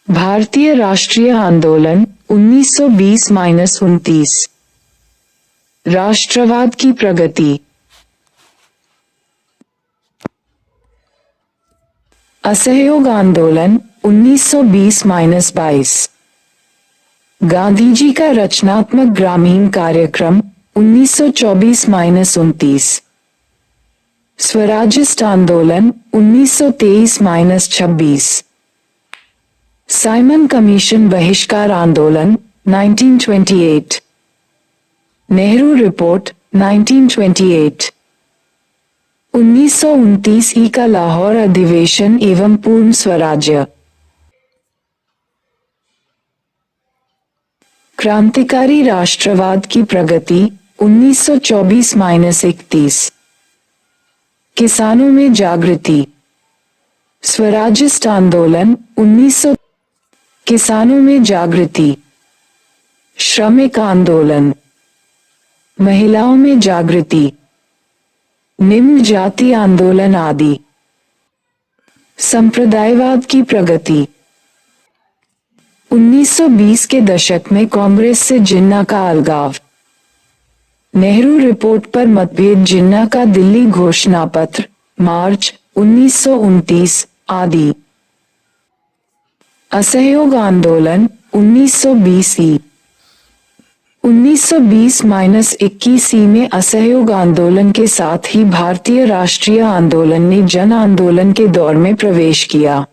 भारतीय राष्ट्रीय आंदोलन 1920-29। राष्ट्रवाद की प्रगति। असहयोग आंदोलन 1920-22। गांधी जी का रचनात्मक ग्रामीण कार्यक्रम 1924-29। स्वराज्यस्त आंदोलन 1923-26। साइमन कमीशन बहिष्कार आंदोलन 1928। नेहरू रिपोर्ट 1928। 1929 ई का लाहौर अधिवेशन एवं पूर्ण स्वराज्य। क्रांतिकारी राष्ट्रवाद की प्रगति 1924-31। किसानों में जागृति। स्वराज्यस्त आंदोलन 1900। किसानों में जागृति। श्रमिक आंदोलन। महिलाओं में जागृति। निम्न जाति आंदोलन आदि। संप्रदायवाद की प्रगति। 1920 के दशक में कांग्रेस से जिन्ना का अलगाव। नेहरू रिपोर्ट पर मतभेद, जिन्ना का दिल्ली घोषणा पत्र, मार्च 1929 आदि। असहयोग आंदोलन 1920 ई। 1920-21 ई में असहयोग आंदोलन के साथ ही भारतीय राष्ट्रीय आंदोलन ने जन आंदोलन के दौर में प्रवेश किया।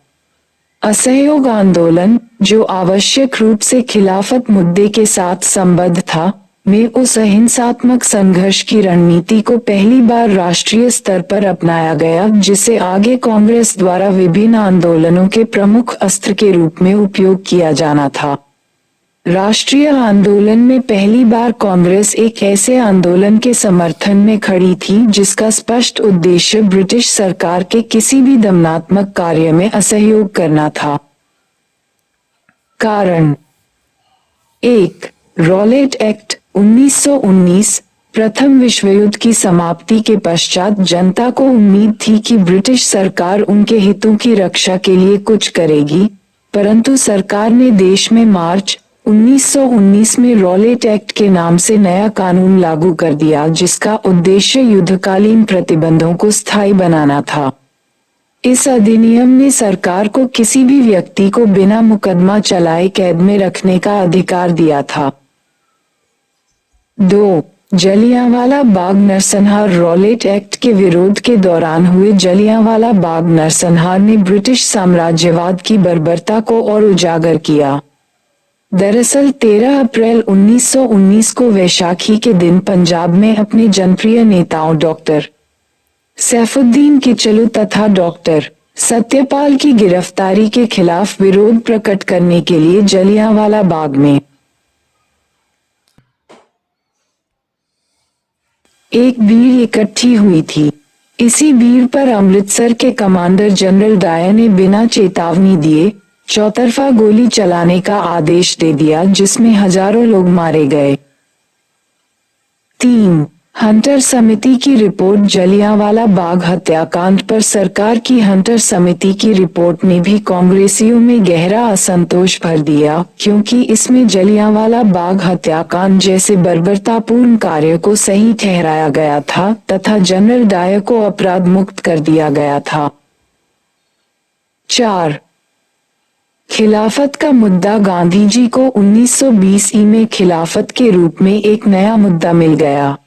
असहयोग आंदोलन, जो आवश्यक रूप से खिलाफत मुद्दे के साथ संबद्ध था, में उस अहिंसात्मक संघर्ष की रणनीति को पहली बार राष्ट्रीय स्तर पर अपनाया गया जिसे आगे कांग्रेस द्वारा विभिन्न आंदोलनों के प्रमुख अस्त्र के रूप में उपयोग किया जाना था। राष्ट्रीय आंदोलन में पहली बार कांग्रेस एक ऐसे आंदोलन के समर्थन में खड़ी थी जिसका स्पष्ट उद्देश्य ब्रिटिश सरकार के किसी भी दमनात्मक कार्य में असहयोग करना था। कारण 1. Rowlatt act 1919। प्रथम विश्व युद्ध की समाप्ति के पश्चात जनता को उम्मीद थी कि ब्रिटिश सरकार उनके हितों की रक्षा के लिए कुछ करेगी, परंतु सरकार ने देश में मार्च 1919 में रॉलेट एक्ट के नाम से नया कानून लागू कर दिया जिसका उद्देश्य युद्धकालीन प्रतिबंधों को स्थायी बनाना था। इस अधिनियम ने सरकार को किसी भी व्यक्ति को बिना मुकदमा चलाए कैद में रखने का अधिकार दिया था। 2. जलियांवाला बाग नरसंहार। रॉलेट एक्ट के विरोध के दौरान हुए जलियांवाला बाग नरसंहार ने ब्रिटिश साम्राज्यवाद की बर्बरता को और उजागर किया। दरअसल 13 अप्रैल 1919 को वैशाखी के दिन पंजाब में अपने जनप्रिय नेताओं डॉक्टर सैफुद्दीन किचलू तथा डॉक्टर सत्यपाल की गिरफ्तारी के खिलाफ विरोध प्रकट करने के लिए जलियांवाला बाग में एक भीड़ इकट्ठी हुई थी। इसी भीड़ पर अमृतसर के कमांडर जनरल डायर ने बिना चेतावनी दिए चौतरफा गोली चलाने का आदेश दे दिया जिसमें हजारों लोग मारे गए। 3. हंटर समिति की रिपोर्ट। जलियांवाला बाग हत्याकांड पर सरकार की हंटर समिति की रिपोर्ट ने भी कांग्रेसियों में गहरा असंतोष भर दिया क्योंकि इसमें जलियांवाला बाग हत्याकांड जैसे बर्बरतापूर्ण कार्य को सही ठहराया गया था तथा जनरल डायर को अपराध मुक्त कर दिया गया था। 4. खिलाफत का मुद्दा। गांधी जी को 1920 ई में खिलाफत के रूप में एक नया मुद्दा मिल गया।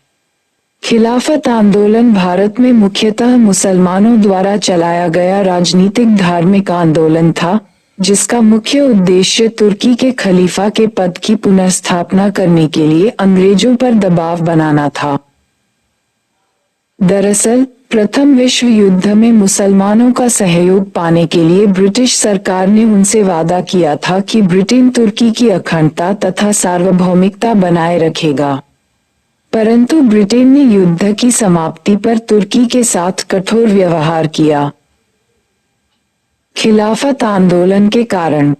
खिलाफत आंदोलन भारत में मुख्यतः मुसलमानों द्वारा चलाया गया राजनीतिक धार्मिक आंदोलन था जिसका मुख्य उद्देश्य तुर्की के खलीफा के पद की पुनर्स्थापना करने के लिए अंग्रेजों पर दबाव बनाना था। दरअसल प्रथम विश्व युद्ध में मुसलमानों का सहयोग पाने के लिए ब्रिटिश सरकार ने उनसे वादा किया था कि ब्रिटेन तुर्की की अखंडता तथा सार्वभौमिकता बनाए रखेगा, परंतु ब्रिटेन ने युद्ध की समाप्ति पर तुर्की के साथ कठोर व्यवहार किया। खिलाफत आंदोलन के कारण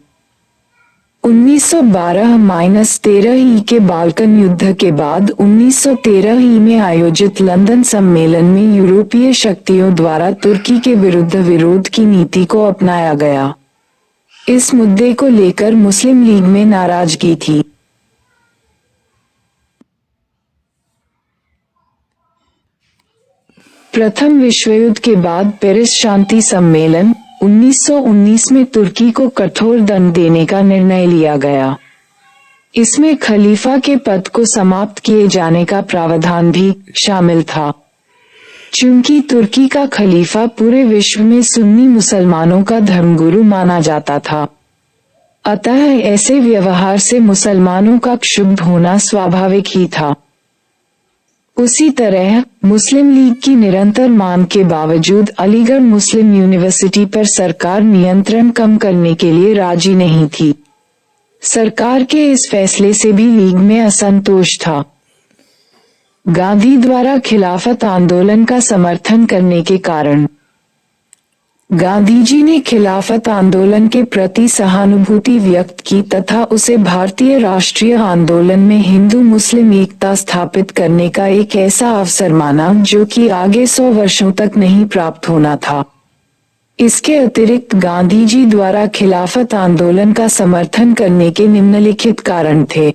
1912-13 ई के बाल्कन युद्ध के बाद 1913 ई में आयोजित लंदन सम्मेलन में यूरोपीय शक्तियों द्वारा तुर्की के विरुद्ध विरोध की नीति को अपनाया गया। इस मुद्दे को लेकर मुस्लिम लीग में नाराजगी थी। प्रथम विश्व युद्ध के बाद पेरिस शांति सम्मेलन 1919 में तुर्की को कठोर दंड देने का निर्णय लिया गया। इसमें खलीफा के पद को समाप्त किए जाने का प्रावधान भी शामिल था। चूंकि तुर्की का खलीफा पूरे विश्व में सुन्नी मुसलमानों का धर्मगुरु माना जाता था, अतः ऐसे व्यवहार से मुसलमानों का क्षुब्ध होना स्वाभाविक ही था। उसी तरह मुस्लिम लीग की निरंतर मांग के बावजूद अलीगढ़ मुस्लिम यूनिवर्सिटी पर सरकार नियंत्रण कम करने के लिए राजी नहीं थी। सरकार के इस फैसले से भी लीग में असंतोष था। गांधी द्वारा खिलाफत आंदोलन का समर्थन करने के कारण गांधी जी ने खिलाफत आंदोलन के प्रति सहानुभूति व्यक्त की तथा उसे भारतीय राष्ट्रीय आंदोलन में हिंदू मुस्लिम एकता स्थापित करने का एक ऐसा अवसर माना जो कि आगे 100 वर्षों तक नहीं प्राप्त होना था। इसके अतिरिक्त गांधी जी द्वारा खिलाफत आंदोलन का समर्थन करने के निम्नलिखित कारण थे।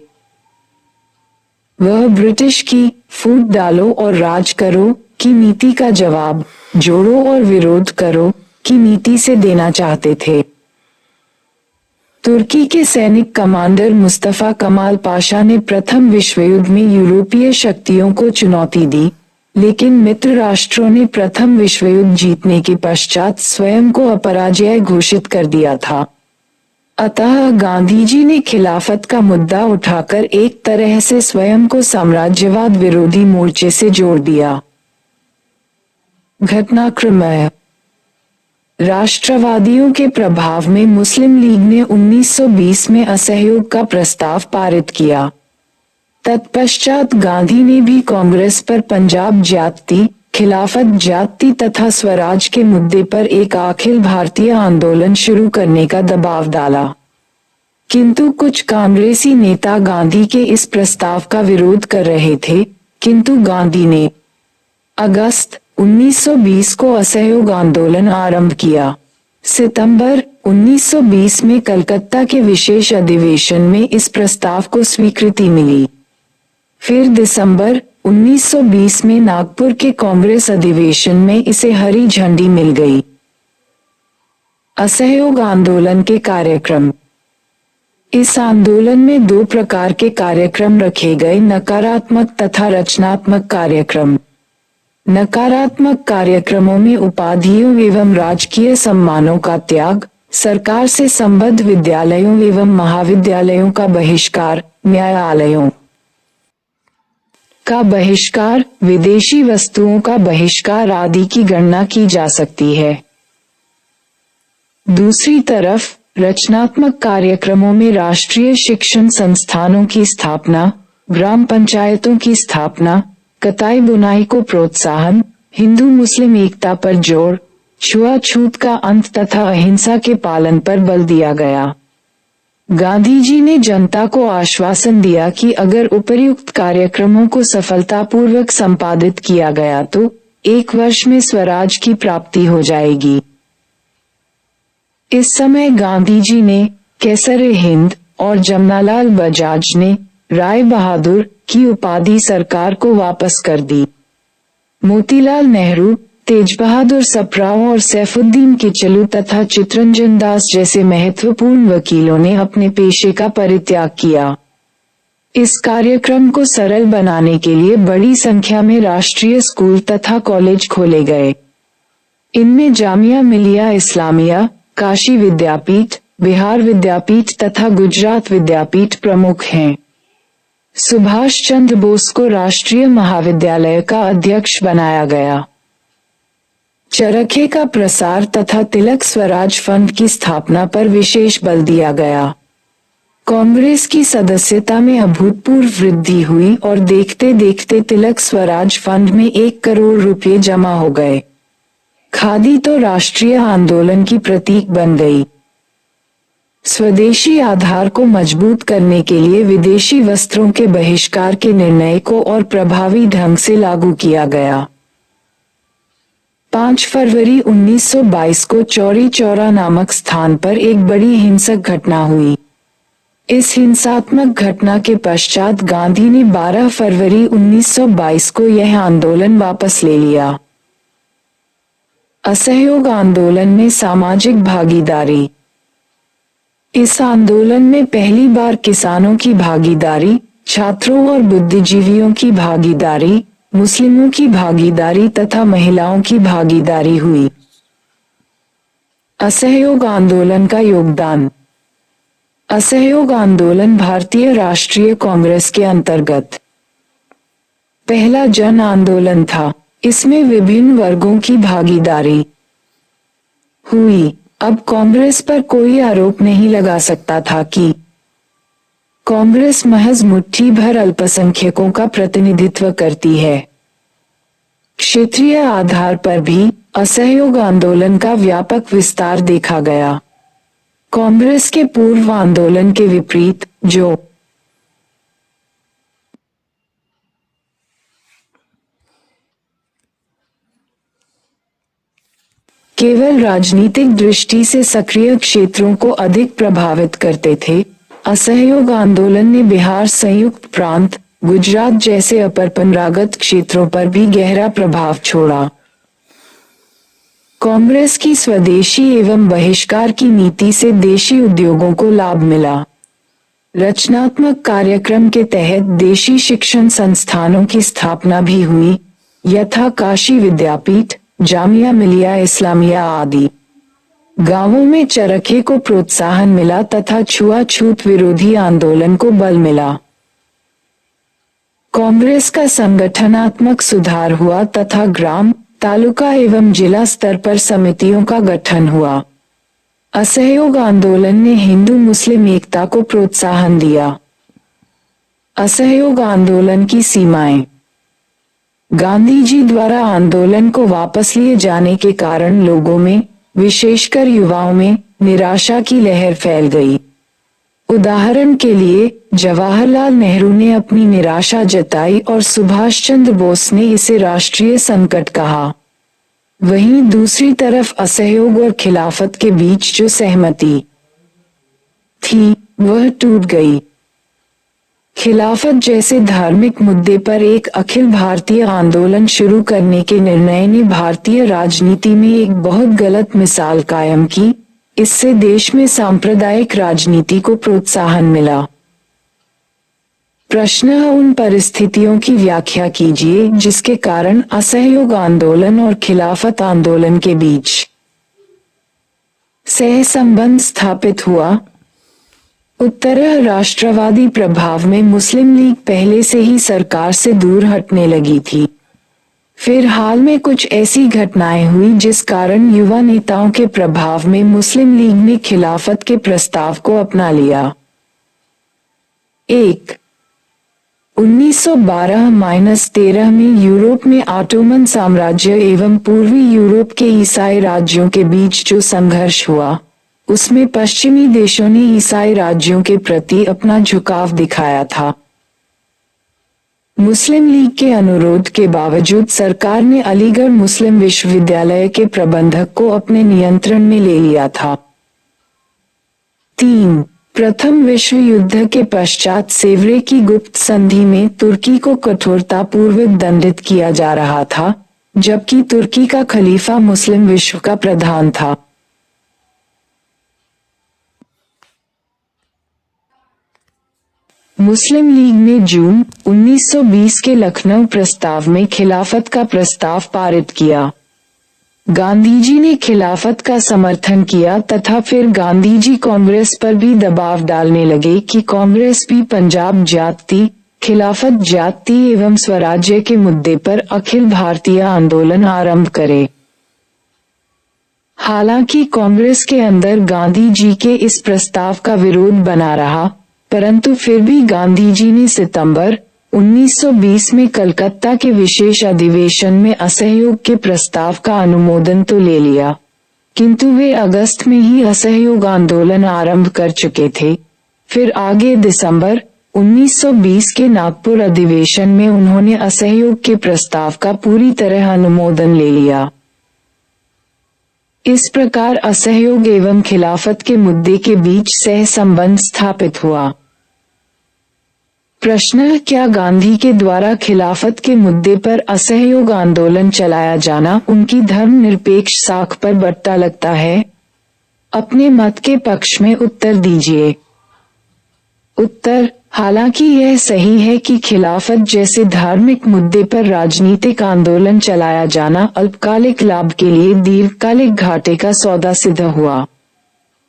वह ब्रिटिश की फूट डालो और राज करो की नीति का जवाब जोड़ो और विरोध करो की नीति से देना चाहते थे। तुर्की के सैनिक कमांडर मुस्तफा कमाल पाशा ने प्रथम विश्व युद्ध में यूरोपीय शक्तियों को चुनौती दी, लेकिन मित्र राष्ट्रों ने प्रथम विश्व युद्ध जीतने के पश्चात स्वयं को अपराजय घोषित कर दिया था। अतः गांधी जी ने खिलाफत का मुद्दा उठाकर एक तरह से स्वयं को साम्राज्यवाद विरोधी मोर्चे से जोड़ दिया। घटनाक्रम: राष्ट्रवादियों के प्रभाव में मुस्लिम लीग ने 1920 में असहयोग का प्रस्ताव पारित किया। तत्पश्चात गांधी ने भी कांग्रेस पर पंजाब ज्यादती, खिलाफत ज्यादती तथा स्वराज के मुद्दे पर एक अखिल भारतीय आंदोलन शुरू करने का दबाव डाला, किंतु कुछ कांग्रेसी नेता गांधी के इस प्रस्ताव का विरोध कर रहे थे, किंतु गांधी ने अगस्त 1920 को असहयोग आंदोलन आरंभ किया। सितंबर 1920 में कलकत्ता के विशेष अधिवेशन में इस प्रस्ताव को स्वीकृति मिली। फिर दिसंबर 1920 में नागपुर के कांग्रेस अधिवेशन में इसे हरी झंडी मिल गई। असहयोग आंदोलन के कार्यक्रम: इस आंदोलन में 2 प्रकार के कार्यक्रम रखे गए, नकारात्मक तथा रचनात्मक कार्यक्रम। नकारात्मक कार्यक्रमों में उपाधियों एवं राजकीय सम्मानों का त्याग, सरकार से संबद्ध विद्यालयों एवं महाविद्यालयों का बहिष्कार, न्यायालयों का बहिष्कार, विदेशी वस्तुओं का बहिष्कार आदि की गणना की जा सकती है। दूसरी तरफ रचनात्मक कार्यक्रमों में राष्ट्रीय शिक्षण संस्थानों की स्थापना, ग्राम पंचायतों की स्थापना, कताई बुनाई को प्रोत्साहन, हिंदू मुस्लिम एकता पर जोर, छुआछूत का अंत तथा अहिंसा के पालन पर बल दिया गया। गांधी जी ने जनता को आश्वासन दिया कि अगर उपर्युक्त कार्यक्रमों को सफलतापूर्वक संपादित किया गया तो 1 वर्ष में स्वराज की प्राप्ति हो जाएगी। इस समय गांधी जी ने कैसर-ए-हिंद और जमनालाल बजाज ने राय बहादुर की उपाधि सरकार को वापस कर दी। मोतीलाल नेहरू, तेज बहादुर सप्राओ और सैफुद्दीन किचलू तथा चितरंजन दास जैसे महत्वपूर्ण वकीलों ने अपने पेशे का परित्याग किया। इस कार्यक्रम को सरल बनाने के लिए बड़ी संख्या में राष्ट्रीय स्कूल तथा कॉलेज खोले गए। इनमें जामिया मिलिया इस्लामिया, काशी विद्यापीठ, बिहार विद्यापीठ तथा गुजरात विद्यापीठ प्रमुख हैं। सुभाष चंद्र बोस को राष्ट्रीय महाविद्यालय का अध्यक्ष बनाया गया। चरखे का प्रसार तथा तिलक स्वराज फंड की स्थापना पर विशेष बल दिया गया। कांग्रेस की सदस्यता में अभूतपूर्व वृद्धि हुई और देखते देखते तिलक स्वराज फंड में 1 करोड़ रुपए जमा हो गए। खादी तो राष्ट्रीय आंदोलन की प्रतीक बन गई। स्वदेशी आधार को मजबूत करने के लिए विदेशी वस्त्रों के बहिष्कार के निर्णय को और प्रभावी ढंग से लागू किया गया। 5 फरवरी 1922 को चौरी चौरा नामक स्थान पर एक बड़ी हिंसक घटना हुई। इस हिंसात्मक घटना के पश्चात गांधी ने 12 फरवरी 1922 को यह आंदोलन वापस ले लिया। असहयोग आंदोलन में सामाजिक भागीदारी। इस आंदोलन में पहली बार किसानों की भागीदारी, छात्रों और बुद्धिजीवियों की भागीदारी, मुस्लिमों की भागीदारी तथा महिलाओं की भागीदारी हुई। असहयोग आंदोलन का योगदान। असहयोग आंदोलन भारतीय राष्ट्रीय कांग्रेस के अंतर्गत पहला जन आंदोलन था। इसमें विभिन्न वर्गों की भागीदारी हुई। अब कांग्रेस पर कोई आरोप नहीं लगा सकता था कि कांग्रेस महज मुट्ठी भर अल्पसंख्यकों का प्रतिनिधित्व करती है। क्षेत्रीय आधार पर भी असहयोग आंदोलन का व्यापक विस्तार देखा गया। कांग्रेस के पूर्व आंदोलन के विपरीत, जो केवल राजनीतिक दृष्टि से सक्रिय क्षेत्रों को अधिक प्रभावित करते थे, असहयोग आंदोलन ने बिहार संयुक्त प्रांत, गुजरात जैसे अपरपरागत क्षेत्रों पर भी गहरा प्रभाव छोड़ा। कांग्रेस की स्वदेशी एवं बहिष्कार की नीति से देशी उद्योगों को लाभ मिला। रचनात्मक कार्यक्रम के तहत देशी शिक्षण संस्थानों की स्थापना भी हुई, यथा काशी विद्यापीठ, जामिया मिलिया इस्लामिया आदि। गांवों में चरखे को प्रोत्साहन मिला तथा छुआछूत विरोधी आंदोलन को बल मिला। कांग्रेस का संगठनात्मक सुधार हुआ तथा ग्राम, तालुका एवं जिला स्तर पर समितियों का गठन हुआ। असहयोग आंदोलन ने हिंदू मुस्लिम एकता को प्रोत्साहन दिया। असहयोग आंदोलन की सीमाएं। गांधी जी द्वारा आंदोलन को वापस लिए जाने के कारण लोगों में, विशेषकर युवाओं में, निराशा की लहर फैल गई। उदाहरण के लिए, जवाहरलाल नेहरू ने अपनी निराशा जताई और सुभाष चंद्र बोस ने इसे राष्ट्रीय संकट कहा। वहीं दूसरी तरफ असहयोग और खिलाफत के बीच जो सहमति थी, वह टूट गई। खिलाफत जैसे धार्मिक मुद्दे पर एक अखिल भारतीय आंदोलन शुरू करने के निर्णय ने भारतीय राजनीति में एक बहुत गलत मिसाल कायम की। इससे देश में सांप्रदायिक राजनीति को प्रोत्साहन मिला। प्रश्न है, उन परिस्थितियों की व्याख्या कीजिए जिसके कारण असहयोग आंदोलन और खिलाफत आंदोलन के बीच सहसंबंध स्थापित हुआ। उत्तर, राष्ट्रवादी प्रभाव में मुस्लिम लीग पहले से ही सरकार से दूर हटने लगी थी। फिर हाल में कुछ ऐसी घटनाएं हुई जिस कारण युवा नेताओं के प्रभाव में मुस्लिम लीग ने खिलाफत के प्रस्ताव को अपना लिया। 1. 1912-13 में यूरोप में ऑटोमन साम्राज्य एवं पूर्वी यूरोप के ईसाई राज्यों के बीच जो संघर्ष हुआ, उसमें पश्चिमी देशों ने ईसाई राज्यों के प्रति अपना झुकाव दिखाया था। मुस्लिम लीग के अनुरोध के बावजूद सरकार ने अलीगढ़ मुस्लिम विश्वविद्यालय के प्रबंधक को अपने नियंत्रण में ले लिया था। 3. प्रथम विश्व युद्ध के पश्चात सेवरे की गुप्त संधि में तुर्की को कठोरतापूर्वक दंडित किया जा रहा था, जबकि तुर्की का खलीफा मुस्लिम विश्व का प्रधान था। मुस्लिम लीग ने जून 1920 के लखनऊ प्रस्ताव में खिलाफत का प्रस्ताव पारित किया। गांधीजी ने खिलाफत का समर्थन किया तथा फिर गांधीजी कांग्रेस पर भी दबाव डालने लगे कि कांग्रेस भी पंजाब जाति, खिलाफत जाति एवं स्वराज्य के मुद्दे पर अखिल भारतीय आंदोलन आरंभ करे। हालांकि कांग्रेस के अंदर गांधी जी के इस प्रस्ताव का विरोध बना रहा, परंतु फिर भी गांधी जी ने सितंबर 1920 में कलकत्ता के विशेष अधिवेशन में असहयोग के प्रस्ताव का अनुमोदन तो ले लिया, किंतु वे अगस्त में ही असहयोग आंदोलन आरंभ कर चुके थे। फिर आगे दिसंबर 1920 के नागपुर अधिवेशन में उन्होंने असहयोग के प्रस्ताव का पूरी तरह अनुमोदन ले लिया। इस प्रकार असहयोग एवं खिलाफत के मुद्दे के बीच सह संबंध स्थापित हुआ। प्रश्न, क्या गांधी के द्वारा खिलाफत के मुद्दे पर असहयोग आंदोलन चलाया जाना उनकी धर्मनिरपेक्ष साख पर बढ़ता लगता है? अपने मत के पक्ष में उत्तर दीजिए। उत्तर, हालांकि यह सही है कि खिलाफत जैसे धार्मिक मुद्दे पर राजनीतिक आंदोलन चलाया जाना अल्पकालिक लाभ के लिए दीर्घकालिक घाटे का सौदा सिद्ध हुआ,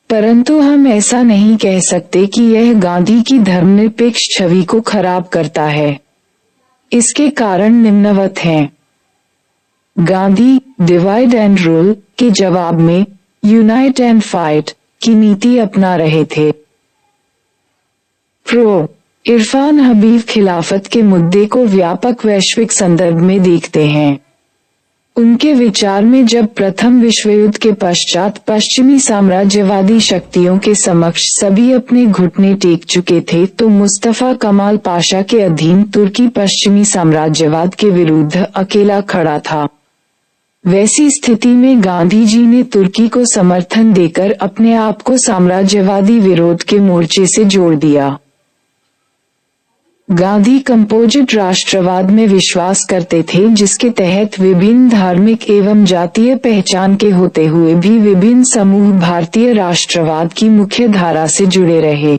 परंतु हम ऐसा नहीं कह सकते कि यह गांधी की धर्मनिरपेक्ष छवि को खराब करता है। इसके कारण निम्नवत हैं। गांधी डिवाइड एंड रूल के जवाब में यूनाइट एंड फाइट की नीति अपना रहे थे। प्रो इरफान हबीब खिलाफत के मुद्दे को व्यापक वैश्विक संदर्भ में देखते हैं। उनके विचार में जब प्रथम विश्व युद्ध के पश्चात पश्चिमी साम्राज्यवादी शक्तियों के समक्ष सभी अपने घुटने टेक चुके थे तो मुस्तफा कमाल पाशा के अधीन तुर्की पश्चिमी साम्राज्यवाद के विरुद्ध अकेला खड़ा था। वैसी स्थिति में गांधी जी ने तुर्की को समर्थन देकर अपने आप को साम्राज्यवादी विरोध के मोर्चे से जोड़ दिया। गांधी कंपोजिट राष्ट्रवाद में विश्वास करते थे, जिसके तहत विभिन्न धार्मिक एवं जातीय पहचान के होते हुए भी विभिन्न समूह भारतीय राष्ट्रवाद की मुख्य धारा से जुड़े रहे।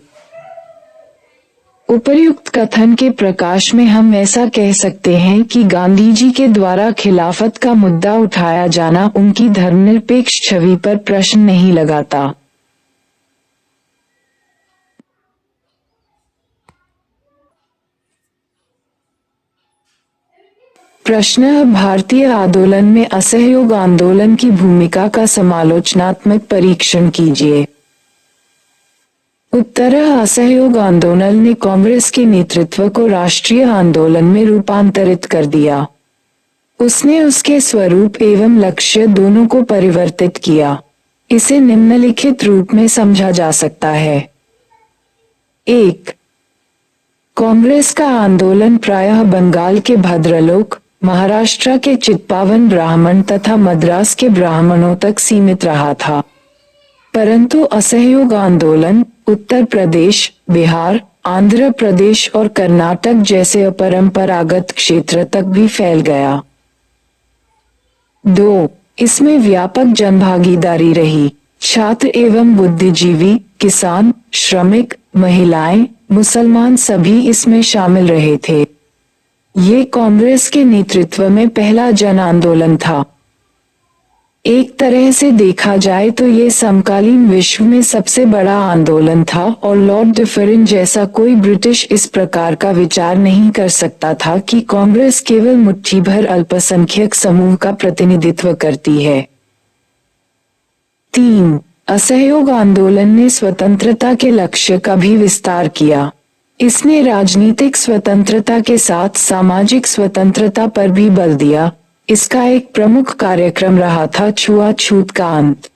उपर्युक्त कथन के प्रकाश में हम ऐसा कह सकते हैं कि गांधी जी के द्वारा खिलाफत का मुद्दा उठाया जाना उनकी धर्मनिरपेक्ष छवि पर प्रश्न नहीं लगाता। प्रश्न, भारतीय आंदोलन में असहयोग आंदोलन की भूमिका का समालोचनात्मक परीक्षण कीजिए। उत्तर, असहयोग आंदोलन ने कांग्रेस के नेतृत्व को राष्ट्रीय आंदोलन में रूपांतरित कर दिया। उसने उसके स्वरूप एवं लक्ष्य दोनों को परिवर्तित किया। इसे निम्नलिखित रूप में समझा जा सकता है। 1. कांग्रेस का आंदोलन प्रायः बंगाल के भद्रलोक, महाराष्ट्र के चित्पावन ब्राह्मण तथा मद्रास के ब्राह्मणों तक सीमित रहा था, परंतु असहयोग आंदोलन उत्तर प्रदेश, बिहार, आंध्र प्रदेश और कर्नाटक जैसे अपरंपरागत क्षेत्र तक भी फैल गया। 2. इसमें व्यापक जनभागीदारी रही। छात्र एवं बुद्धिजीवी, किसान, श्रमिक, महिलाएं, मुसलमान सभी इसमें शामिल रहे थे। ये कांग्रेस के नेतृत्व में पहला जन आंदोलन था। एक तरह से देखा जाए तो ये समकालीन विश्व में सबसे बड़ा आंदोलन था और लॉर्ड डिफरेंट जैसा कोई ब्रिटिश इस प्रकार का विचार नहीं कर सकता था कि कांग्रेस केवल मुट्ठी भर अल्पसंख्यक समूह का प्रतिनिधित्व करती है। 3. असहयोग आंदोलन ने स्वतंत्रता के लक्ष्य का भी विस्तार किया। इसने राजनीतिक स्वतंत्रता के साथ सामाजिक स्वतंत्रता पर भी बल दिया। इसका एक प्रमुख कार्यक्रम रहा था छुआछूत का अंत।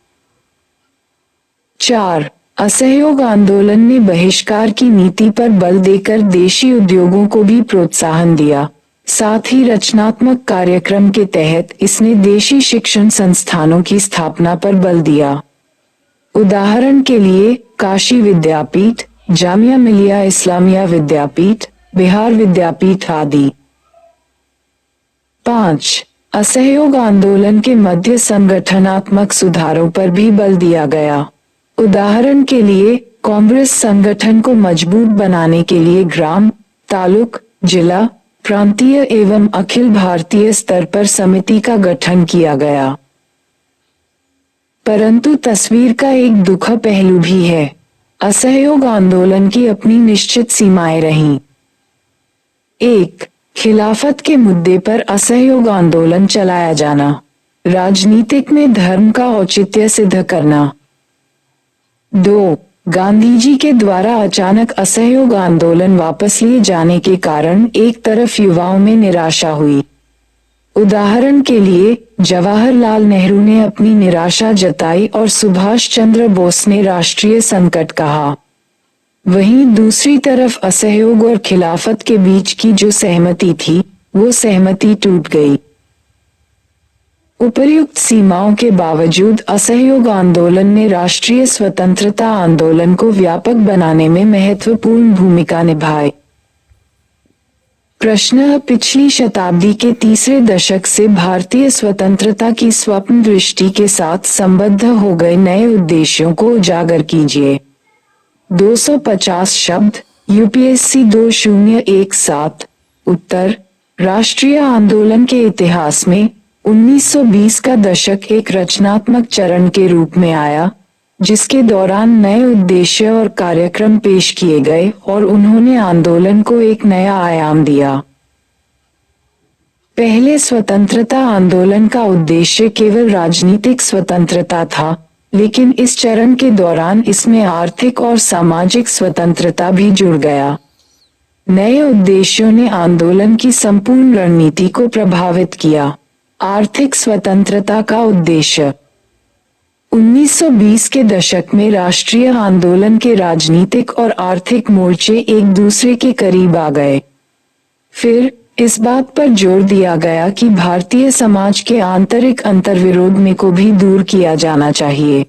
4. असहयोग आंदोलन ने बहिष्कार की नीति पर बल देकर देशी उद्योगों को भी प्रोत्साहन दिया। साथ ही रचनात्मक कार्यक्रम के तहत इसने देशी शिक्षण संस्थानों की स्थापना पर बल दिया। उदाहरण के लिए काशी विद्यापीठ, जामिया मिलिया इस्लामिया विद्यापीठ, बिहार विद्यापीठ आदि। 5. असहयोग आंदोलन के मध्य संगठनात्मक सुधारों पर भी बल दिया गया। उदाहरण के लिए कांग्रेस संगठन को मजबूत बनाने के लिए ग्राम, तालुक, जिला, प्रांतीय एवं अखिल भारतीय स्तर पर समिति का गठन किया गया। परंतु तस्वीर का एक दुखद पहलू भी है। असहयोग आंदोलन की अपनी निश्चित सीमाएं रहीं। 1. खिलाफत के मुद्दे पर असहयोग आंदोलन चलाया जाना। राजनीतिक में धर्म का औचित्य सिद्ध करना। 2. गांधी जी के द्वारा अचानक असहयोग आंदोलन वापस लिए जाने के कारण एक तरफ युवाओं में निराशा हुई। उदाहरण के लिए जवाहरलाल नेहरू ने अपनी निराशा जताई और सुभाष चंद्र बोस ने राष्ट्रीय संकट कहा। वहीं दूसरी तरफ असहयोग और खिलाफत के बीच की जो सहमति थी, वो सहमति टूट गई। उपर्युक्त सीमाओं के बावजूद असहयोग आंदोलन ने राष्ट्रीय स्वतंत्रता आंदोलन को व्यापक बनाने में महत्वपूर्ण भूमिका निभाई। प्रश्न: पिछली शताब्दी के तीसरे दशक से भारतीय स्वतंत्रता की स्वप्न दृष्टि के साथ संबद्ध हो गए नए उद्देश्यों को उजागर कीजिए। 250 शब्द। यूपीएससी 2017। उत्तर: राष्ट्रीय आंदोलन के इतिहास में 1920 का दशक एक रचनात्मक चरण के रूप में आया, जिसके दौरान नए उद्देश्य और कार्यक्रम पेश किए गए और उन्होंने आंदोलन को एक नया आयाम दिया। पहले स्वतंत्रता आंदोलन का उद्देश्य केवल राजनीतिक स्वतंत्रता था, लेकिन इस चरण के दौरान इसमें आर्थिक और सामाजिक स्वतंत्रता भी जुड़ गया। नए उद्देश्यों ने आंदोलन की संपूर्ण रणनीति को प्रभावित किया। आर्थिक स्वतंत्रता का उद्देश्य: 1920 के दशक में राष्ट्रीय आंदोलन के राजनीतिक और आर्थिक मोर्चे एक दूसरे के करीब आ गए। फिर इस बात पर जोर दिया गया कि भारतीय समाज के आंतरिक अंतर्विरोध में को भी दूर किया जाना चाहिए।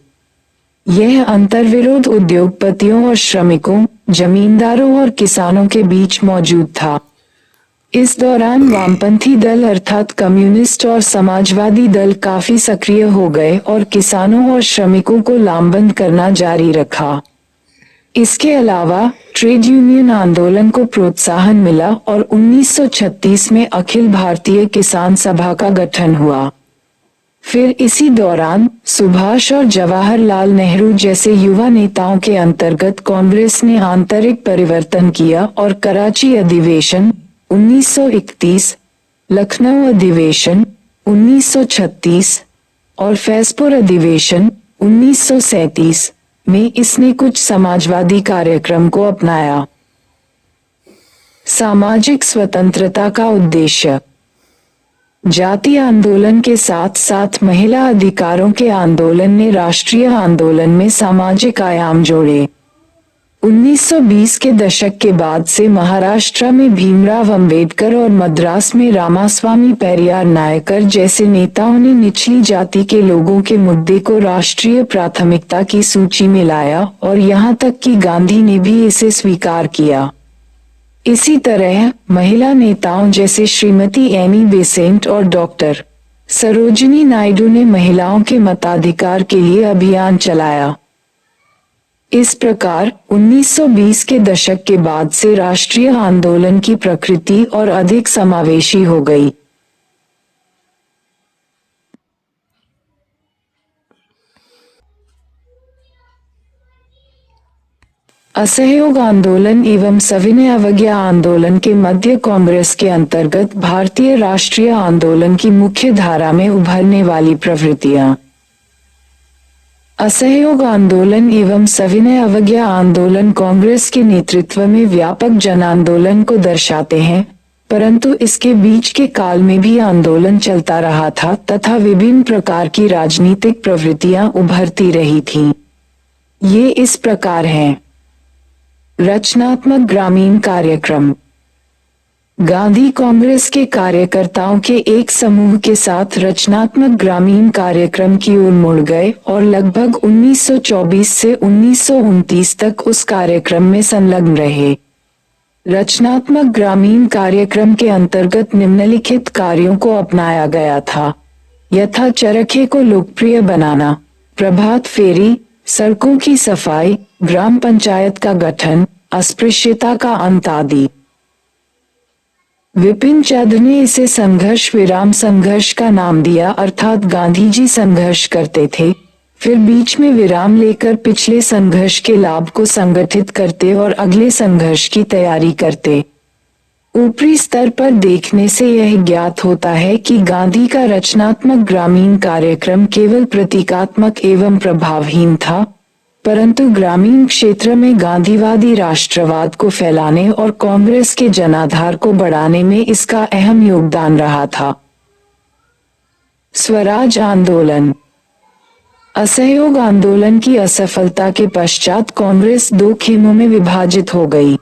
यह अंतर्विरोध उद्योगपतियों और श्रमिकों, जमींदारों और किसानों के बीच मौजूद था। इस दौरान वामपंथी दल अर्थात कम्युनिस्ट और समाजवादी दल काफी सक्रिय हो गए और किसानों और श्रमिकों को लामबंद करना जारी रखा। इसके अलावा ट्रेड यूनियन आंदोलन को प्रोत्साहन मिला और 1936 में अखिल भारतीय किसान सभा का गठन हुआ। फिर इसी दौरान सुभाष और जवाहरलाल नेहरू जैसे युवा नेताओं के अंतर्गत कांग्रेस ने आंतरिक परिवर्तन किया और कराची अधिवेशन 1931, लखनऊ अधिवेशन 1936 और फैजपुर अधिवेशन 1937 में इसने कुछ समाजवादी कार्यक्रम को अपनाया। सामाजिक स्वतंत्रता का उद्देश्य: जाति आंदोलन के साथ साथ महिला अधिकारों के आंदोलन ने राष्ट्रीय आंदोलन में सामाजिक आयाम जोड़े। 1920 के दशक के बाद से महाराष्ट्र में भीमराव अंबेडकर और मद्रास में रामास्वामी पेरियार नायकर जैसे नेताओं ने निचली जाति के लोगों के मुद्दे को राष्ट्रीय प्राथमिकता की सूची में लाया और यहाँ तक कि गांधी ने भी इसे स्वीकार किया। इसी तरह महिला नेताओं जैसे श्रीमती एनी बेसेंट और डॉक्टर सरोजिनी नायडू ने महिलाओं के मताधिकार के लिए अभियान चलाया। इस प्रकार 1920 के दशक के बाद से राष्ट्रीय आंदोलन की प्रकृति और अधिक समावेशी हो गई। असहयोग आंदोलन एवं सविनय अवज्ञा आंदोलन के मध्य कांग्रेस के अंतर्गत भारतीय राष्ट्रीय आंदोलन की मुख्य धारा में उभरने वाली प्रवृत्तियां। असहयोग आंदोलन एवं सविनय अवज्ञा आंदोलन कांग्रेस के नेतृत्व में व्यापक जन आंदोलन को दर्शाते हैं, परंतु इसके बीच के काल में भी आंदोलन चलता रहा था तथा विभिन्न प्रकार की राजनीतिक प्रवृत्तियां उभरती रही थीं। ये इस प्रकार हैं: रचनात्मक ग्रामीण कार्यक्रम: गांधी कांग्रेस के कार्यकर्ताओं के एक समूह के साथ रचनात्मक ग्रामीण कार्यक्रम की ओर मुड़ गए और लगभग 1924 से 1929 तक उस कार्यक्रम में संलग्न रहे। रचनात्मक ग्रामीण कार्यक्रम के अंतर्गत निम्नलिखित कार्यों को अपनाया गया था: यथा चरखे को लोकप्रिय बनाना, प्रभात फेरी, सड़कों की सफाई, ग्राम पंचायत का गठन, अस्पृश्यता का अंत आदि। विपिन चंद्र ने इसे संघर्ष विराम संघर्ष का नाम दिया, अर्थात गांधी जी संघर्ष करते थे, फिर बीच में विराम लेकर पिछले संघर्ष के लाभ को संगठित करते और अगले संघर्ष की तैयारी करते। ऊपरी स्तर पर देखने से यह ज्ञात होता है कि गांधी का रचनात्मक ग्रामीण कार्यक्रम केवल प्रतीकात्मक एवं प्रभावहीन था, परंतु ग्रामीण क्षेत्र में गांधीवादी राष्ट्रवाद को फैलाने और कांग्रेस के जनाधार को बढ़ाने में इसका अहम योगदान रहा था। स्वराज आंदोलन: असहयोग आंदोलन की असफलता के पश्चात कांग्रेस दो खेमों में विभाजित हो गई।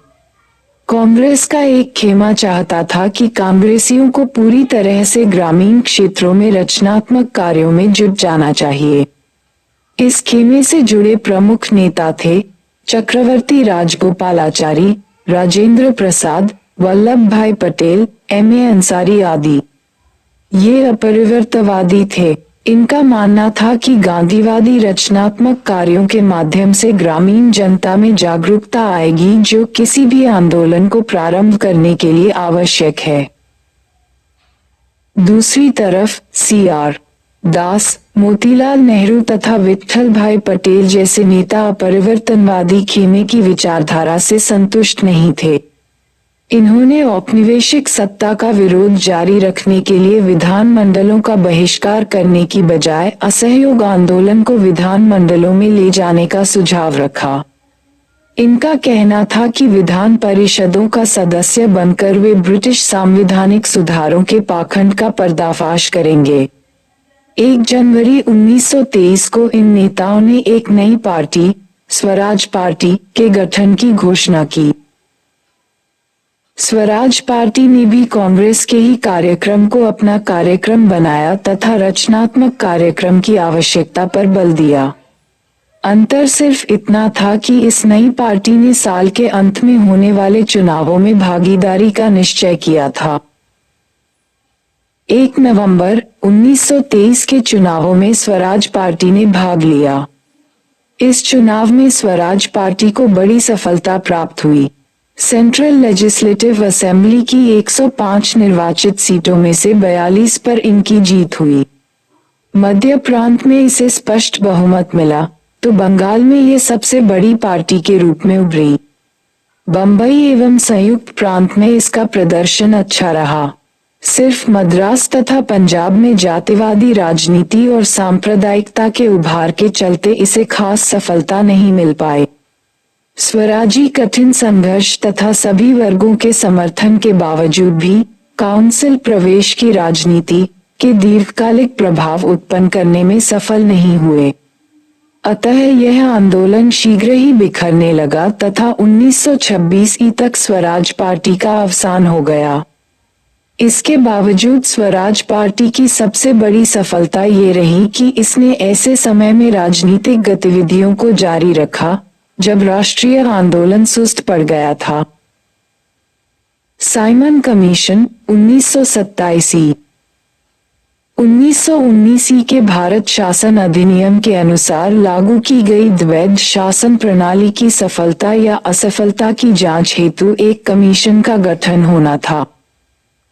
कांग्रेस का एक खेमा चाहता था कि कांग्रेसियों को पूरी तरह से ग्रामीण क्षेत्रों में रचनात्मक कार्यों में जुट जाना चाहिए। इस खेमे से जुड़े प्रमुख नेता थे चक्रवर्ती राजगोपालाचारी, राजेंद्र प्रसाद, वल्लभ भाई पटेल, M.A. अंसारी आदि। ये अपरिवर्तवादी थे। इनका मानना था कि गांधीवादी रचनात्मक कार्यों के माध्यम से ग्रामीण जनता में जागरूकता आएगी, जो किसी भी आंदोलन को प्रारंभ करने के लिए आवश्यक है। दूसरी तरफ C.R. दास, मोतीलाल नेहरू तथा विट्ठल भाई पटेल जैसे नेता अपरिवर्तनवादी खेमे की विचारधारा से संतुष्ट नहीं थे। इन्होंने औपनिवेशिक सत्ता का विरोध जारी रखने के लिए विधानमंडलों का बहिष्कार करने की बजाय असहयोग आंदोलन को विधानमंडलों में ले जाने का सुझाव रखा। इनका कहना था कि विधान परिषदों का सदस्य बनकर वे ब्रिटिश सांविधानिक सुधारों के पाखंड का पर्दाफाश करेंगे। 1 जनवरी 1923 को इन नेताओं ने एक नई पार्टी, स्वराज पार्टी, के गठन की घोषणा की। स्वराज पार्टी ने भी कांग्रेस के ही कार्यक्रम को अपना कार्यक्रम बनाया तथा रचनात्मक कार्यक्रम की आवश्यकता पर बल दिया। अंतर सिर्फ इतना था कि इस नई पार्टी ने साल के अंत में होने वाले चुनावों में भागीदारी का निश्चय किया था। 1 नवंबर 1923 के चुनावों में स्वराज पार्टी ने भाग लिया। इस चुनाव में स्वराज पार्टी को बड़ी सफलता प्राप्त हुई। सेंट्रल लेजिस्लेटिव असेंबली की 105 निर्वाचित सीटों में से 42 पर इनकी जीत हुई। मध्य प्रांत में इसे स्पष्ट बहुमत मिला, तो बंगाल में ये सबसे बड़ी पार्टी के रूप में उभरी। बम्बई एवं संयुक्त प्रांत में इसका प्रदर्शन अच्छा रहा। सिर्फ मद्रास तथा पंजाब में जातिवादी राजनीति और सांप्रदायिकता के उभार के चलते इसे खास सफलता नहीं मिल पाई। स्वराजी कठिन संघर्ष तथा सभी वर्गों के समर्थन के बावजूद भी काउंसिल प्रवेश की राजनीति के दीर्घकालिक प्रभाव उत्पन्न करने में सफल नहीं हुए। अतः यह आंदोलन शीघ्र ही बिखरने लगा तथा 1926 तक स्वराज पार्टी का अवसान हो गया। इसके बावजूद स्वराज पार्टी की सबसे बड़ी सफलता ये रही कि इसने ऐसे समय में राजनीतिक गतिविधियों को जारी रखा जब राष्ट्रीय आंदोलन सुस्त पड़ गया था। साइमन कमीशन 1927 1919 के भारत शासन अधिनियम के अनुसार लागू की गई द्वैध शासन प्रणाली की सफलता या असफलता की जांच हेतु एक कमीशन का गठन होना था।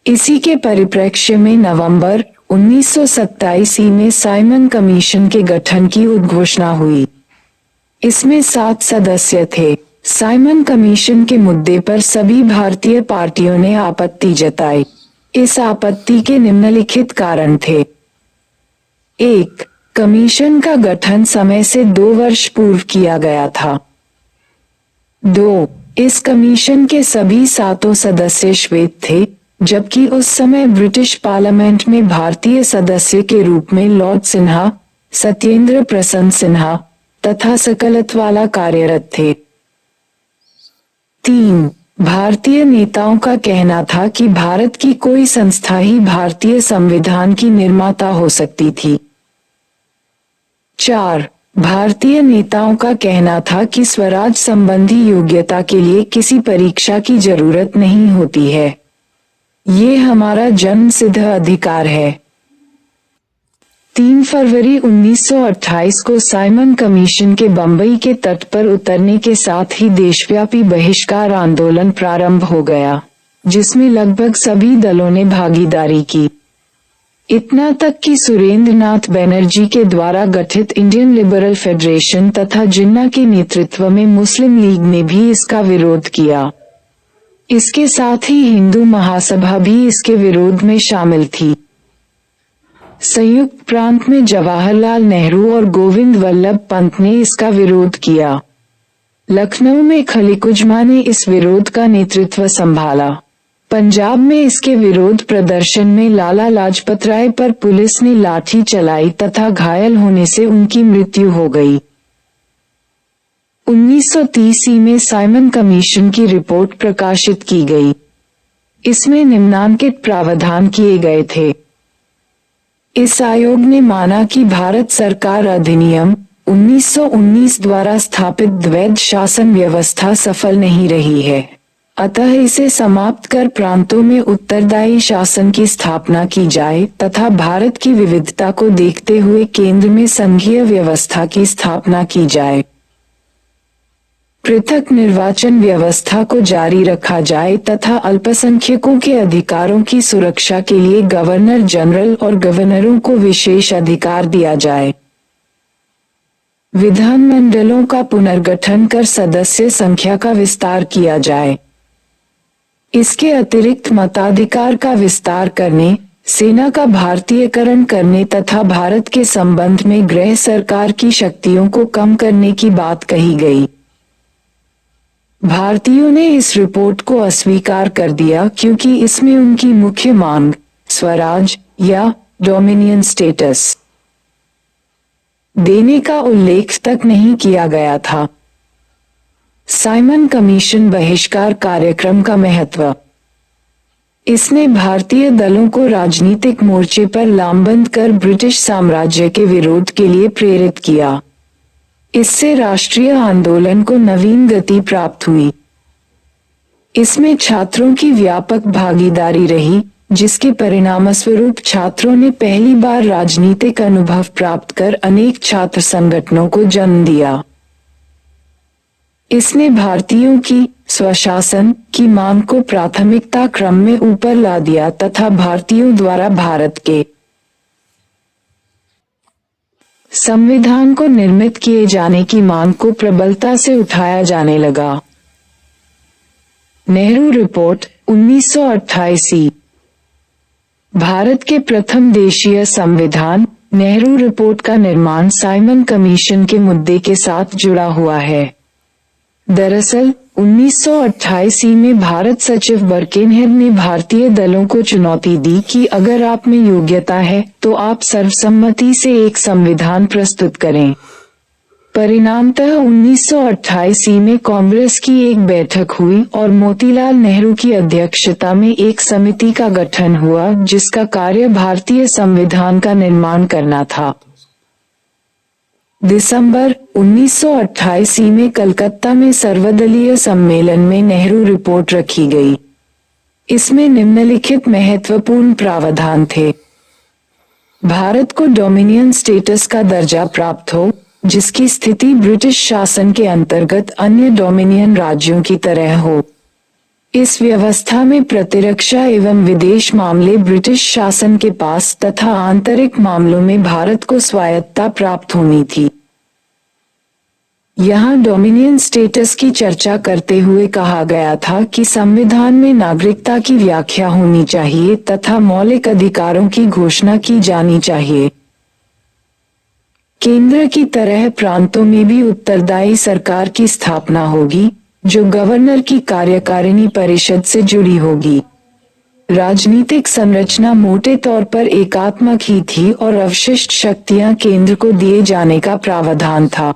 इसी के परिप्रेक्ष्य में नवंबर 1927 में साइमन कमीशन के गठन की उद्घोषणा हुई। इसमें 7 सदस्य थे। साइमन कमीशन के मुद्दे पर सभी भारतीय पार्टियों ने आपत्ति जताई। इस आपत्ति के निम्नलिखित कारण थे। 1. कमीशन का गठन समय से 2 वर्ष पूर्व किया गया था। 2. इस कमीशन के सभी 7 सदस्य श्वेत थे, जबकि उस समय ब्रिटिश पार्लियामेंट में भारतीय सदस्य के रूप में लॉर्ड सिन्हा, सत्येंद्र प्रसन्न सिन्हा तथा सकलतवाला कार्यरत थे। 3. भारतीय नेताओं का कहना था कि भारत की कोई संस्था ही भारतीय संविधान की निर्माता हो सकती थी। 4. भारतीय नेताओं का कहना था कि स्वराज संबंधी योग्यता के लिए किसी परीक्षा की जरूरत नहीं होती है। ये हमारा जन्मसिद्ध अधिकार है। 3 फरवरी 1928 को साइमन कमीशन के बंबई के तट पर उतरने के साथ ही देशव्यापी बहिष्कार आंदोलन प्रारंभ हो गया, जिसमें लगभग सभी दलों ने भागीदारी की। इतना तक कि सुरेंद्र नाथ बनर्जी के द्वारा गठित इंडियन लिबरल फेडरेशन तथा जिन्ना के नेतृत्व में मुस्लिम लीग ने भी इसका विरोध किया। इसके साथ ही हिंदू महासभा भी इसके विरोध में शामिल थी। संयुक्त प्रांत में जवाहरलाल नेहरू और गोविंद वल्लभ पंत ने इसका विरोध किया। लखनऊ में खलीकुज्मा ने इस विरोध का नेतृत्व संभाला। पंजाब में इसके विरोध प्रदर्शन में लाला लाजपत राय पर पुलिस ने लाठी चलाई तथा घायल होने से उनकी मृत्यु हो गई। 1930 में साइमन कमीशन की रिपोर्ट प्रकाशित की गई। इसमें निम्नांकित प्रावधान किए गए थे। इस आयोग ने माना कि भारत सरकार अधिनियम 1919 द्वारा स्थापित द्वैध शासन व्यवस्था सफल नहीं रही है, अतः इसे समाप्त कर प्रांतों में उत्तरदायी शासन की स्थापना की जाए तथा भारत की विविधता को देखते हुए केंद्र में संघीय व्यवस्था की स्थापना की जाए। पृथक निर्वाचन व्यवस्था को जारी रखा जाए तथा अल्पसंख्यकों के अधिकारों की सुरक्षा के लिए गवर्नर जनरल और गवर्नरों को विशेष अधिकार दिया जाए। विधानमंडलों का पुनर्गठन कर सदस्य संख्या का विस्तार किया जाए। इसके अतिरिक्त मताधिकार का विस्तार करने, सेना का भारतीयकरण करने तथा भारत के संबंध में गृह सरकार की शक्तियों को कम करने की बात कही गई। भारतीयों ने इस रिपोर्ट को अस्वीकार कर दिया क्योंकि इसमें उनकी मुख्य मांग स्वराज या डोमिनियन स्टेटस देने का उल्लेख तक नहीं किया गया था। साइमन कमीशन बहिष्कार कार्यक्रम का महत्व। इसने भारतीय दलों को राजनीतिक मोर्चे पर लामबंद कर ब्रिटिश साम्राज्य के विरोध के लिए प्रेरित किया। इससे राष्ट्रीय आंदोलन को नवीन गति प्राप्त हुई। इसमें छात्रों की व्यापक भागीदारी रही, जिसके परिणामस्वरूप छात्रों ने पहली बार राजनीतिक अनुभव प्राप्त कर अनेक छात्र संगठनों को जन्म दिया। इसने भारतीयों की स्वशासन की मांग को प्राथमिकता क्रम में ऊपर ला दिया तथा भारतीयों द्वारा भारत के संविधान को निर्मित किए जाने की मांग को प्रबलता से उठाया जाने लगा। नेहरू रिपोर्ट 1928। भारत के प्रथम देशीय संविधान नेहरू रिपोर्ट का निर्माण साइमन कमीशन के मुद्दे के साथ जुड़ा हुआ है। दरअसल 1928 में भारत सचिव बर्केनहेड ने भारतीय दलों को चुनौती दी कि अगर आप में योग्यता है तो आप सर्वसम्मति से एक संविधान प्रस्तुत करें। परिणामतः 1928 में कांग्रेस की एक बैठक हुई और मोतीलाल नेहरू की अध्यक्षता में एक समिति का गठन हुआ जिसका कार्य भारतीय संविधान का निर्माण करना था। दिसंबर 1928 में कलकत्ता में सर्वदलीय सम्मेलन में नेहरू रिपोर्ट रखी गई। इसमें निम्नलिखित महत्वपूर्ण प्रावधान थे। भारत को डोमिनियन स्टेटस का दर्जा प्राप्त हो, जिसकी स्थिति ब्रिटिश शासन के अंतर्गत अन्य डोमिनियन राज्यों की तरह हो। इस व्यवस्था में प्रतिरक्षा एवं विदेश मामले ब्रिटिश शासन के पास तथा आंतरिक मामलों में भारत को स्वायत्तता प्राप्त होनी थी। यहाँ डोमिनियन स्टेटस की चर्चा करते हुए कहा गया था कि संविधान में नागरिकता की व्याख्या होनी चाहिए तथा मौलिक अधिकारों की घोषणा की जानी चाहिए। केंद्र की तरह प्रांतों में भी उत्तरदायी सरकार की स्थापना होगी, जो गवर्नर की कार्यकारिणी परिषद से जुड़ी होगी। राजनीतिक संरचना मोटे तौर पर एकात्मक ही थी और अवशिष्ट शक्तियां केंद्र को दिए जाने का प्रावधान था।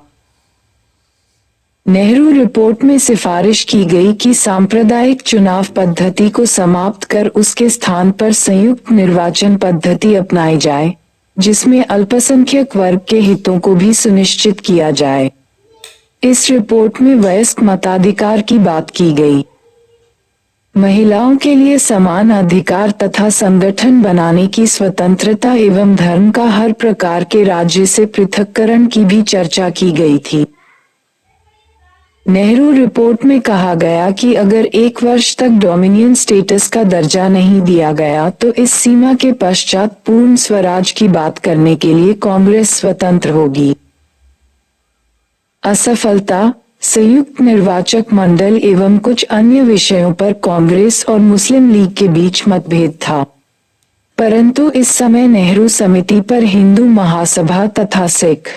नेहरू रिपोर्ट में सिफारिश की गई कि सांप्रदायिक चुनाव पद्धति को समाप्त कर उसके स्थान पर संयुक्त निर्वाचन पद्धति अपनाई जाए, जिसमें अल्पसंख्यक वर्ग के हितों को भी सुनिश्चित किया जाए। इस रिपोर्ट में वयस्क मताधिकार की बात की गई। महिलाओं के लिए समान अधिकार तथा संगठन बनाने की स्वतंत्रता एवं धर्म का हर प्रकार के राज्य से पृथक्करण की भी चर्चा की गई थी। नेहरू रिपोर्ट में कहा गया कि अगर एक वर्ष तक डोमिनियन स्टेटस का दर्जा नहीं दिया गया तो इस सीमा के पश्चात पूर्ण स्वराज की बात करने के लिए कांग्रेस स्वतंत्र होगी। असफलता, संयुक्त निर्वाचक मंडल एवं कुछ अन्य विषयों पर कांग्रेस और मुस्लिम लीग के बीच मतभेद था, परंतु इस समय नेहरू समिति पर हिंदू महासभा तथा सिख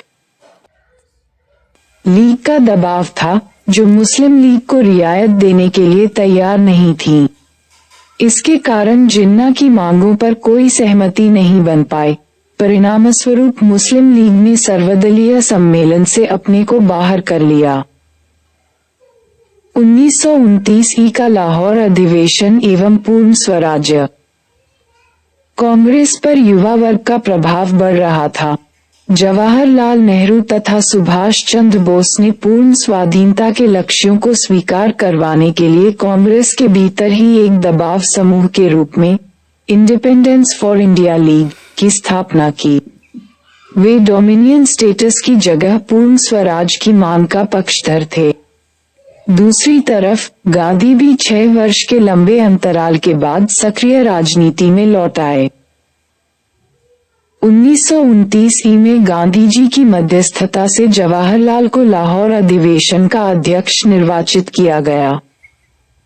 लीग का दबाव था, जो मुस्लिम लीग को रियायत देने के लिए तैयार नहीं थी। इसके कारण जिन्ना की मांगों पर कोई सहमति नहीं बन पाई। परिणामस्वरूप मुस्लिम लीग ने सर्वदलीय सम्मेलन से अपने को बाहर कर लिया। 1929 ई का लाहौर अधिवेशन एवं पूर्ण स्वराज्य। कांग्रेस पर युवा वर्ग का प्रभाव बढ़ रहा था। जवाहरलाल नेहरू तथा सुभाष चंद्र बोस ने पूर्ण स्वाधीनता के लक्ष्यों को स्वीकार करवाने के लिए कांग्रेस के भीतर ही एक दबाव समूह के रूप में इंडिपेंडेंस फॉर इंडिया लीग की स्थापना की। वे डोमिनियन स्टेटस की जगह पूर्ण स्वराज की मांग का पक्षधर थे। दूसरी तरफ गांधी भी 6 वर्ष के लंबे अंतराल के बाद सक्रिय राजनीति में लौट आए। 1929 ई में गांधी जी की मध्यस्थता से जवाहरलाल को लाहौर अधिवेशन का अध्यक्ष निर्वाचित किया गया।